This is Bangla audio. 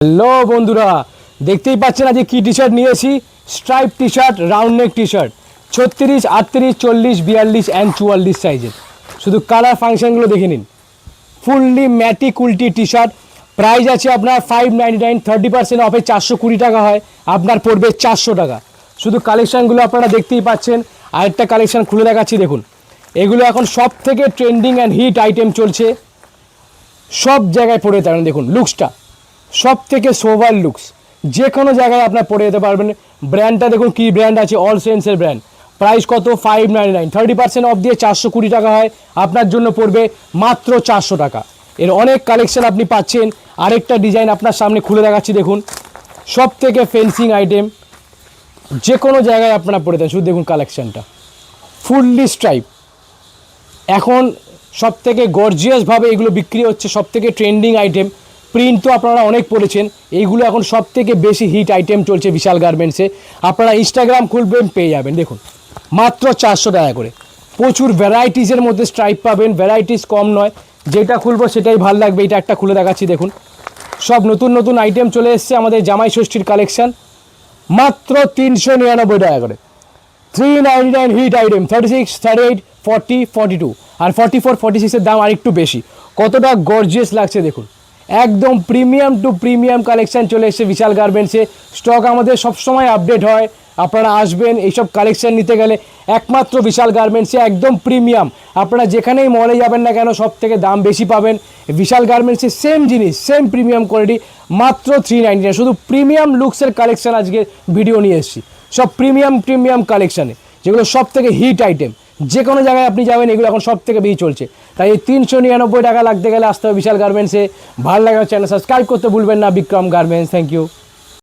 হ্যালো বন্ধুরা, দেখতেই পাচ্ছেন আজকে কি টি শার্ট নিয়েছি। Stripe T shirt, round neck T shirt 36, 38, 40, 42 and 44 সাইজের। শুধু কালার ফাংশনগুলো দেখে নিন। ফুললি ম্যাটি কুলটি টি শার্ট। প্রাইস আছে আপনার 599, 30% অফে 420 টাকা হয়, আপনার পড়বে 400 টাকা। শুধু কালেকশানগুলো আপনারা দেখতেই পাচ্ছেন। আরেকটা কালেকশান খুলে দেখাচ্ছি, দেখুন। এগুলো এখন সব থেকে ট্রেন্ডিং অ্যান্ড হিট আইটেম চলছে, সব জায়গায় পড়ে থাকেন। দেখুন লুকসটা সব থেকে সোভার লুকস, যে কোনো জায়গায় আপনার পরে যেতে পারবেন। ব্র্যান্ডটা দেখুন কী ব্র্যান্ড আছে, অল সেন্সের ব্র্যান্ড। প্রাইস কত? 599, 30% অফ দিয়ে 420 টাকা হয়, আপনার জন্য পড়বে মাত্র 400 টাকা। এর অনেক কালেকশন আপনি পাচ্ছেন। আরেকটা ডিজাইন আপনার সামনে খুলে দেখাচ্ছি, দেখুন। সব থেকে ফেন্সিং আইটেম, যে কোনো জায়গায় আপনারা পরে দেন। শুধু দেখুন কালেকশানটা, ফুললি স্ট্রাইপ। এখন সব থেকে গর্জিয়াসভাবে এগুলো বিক্রি হচ্ছে, সব থেকে ট্রেন্ডিং আইটেম। প্রিন্ট তো আপনারা অনেক পড়েছেন, এইগুলো এখন সব থেকে বেশি হিট আইটেম চলছে বিশাল গার্মেন্টসে। আপনারা ইনস্টাগ্রাম খুলবেন, পেয়ে যাবেন। দেখুন মাত্র 400 টাকা করে। প্রচুর ভ্যারাইটিসের মধ্যে স্ট্রাইপ পাবেন, ভ্যারাইটিস কম নয়। যেটা খুলবো সেটাই ভালো লাগবে। এটা একটা খুলে দেখাচ্ছি, দেখুন। সব নতুন নতুন আইটেম চলে এসছে আমাদের জামাই ষষ্ঠীর কালেকশান, মাত্র 399 টাকা করে। 399 হিট আইটেম, 36, 38, 40, 42 আর 44, 46-এর দাম আরেকটু বেশি। কতটা গর্জিয়াস লাগছে দেখুন। একদম প্রিমিয়াম টু প্রিমিয়াম কালেকশান চলে এসেছে বিশাল গার্মেন্টসে। স্টক আমাদের সবসময় আপডেট হয়, আপনারা আসবেন এইসব কালেকশান নিতে গেলে একমাত্র বিশাল গার্মেন্টসে। একদম প্রিমিয়াম, আপনারা যেখানেই মলে যাবেন না কেন সব থেকে দাম বেশি পাবেন। বিশাল গার্মেন্টসে সেম জিনিস, সেম প্রিমিয়াম কোয়ালিটি, মাত্র 399। শুধু প্রিমিয়াম লুকসের কালেকশান আজকে ভিডিও নিয়ে এসেছি, সব প্রিমিয়াম কালেকশানে, যেগুলো সব থেকে হিট আইটেম। যে কোনো জায়গায় আপনি যাবেন, এগুলো এখন সব থেকে বেশি চলছে। তাই এই 399 টাকা লাগতে গেলে আসতে হবে বিশাল গার্মেন্টসে। ভালো লাগে চ্যানেল সাবস্ক্রাইব করতে ভুলবেন না। Vikram garments, thank you.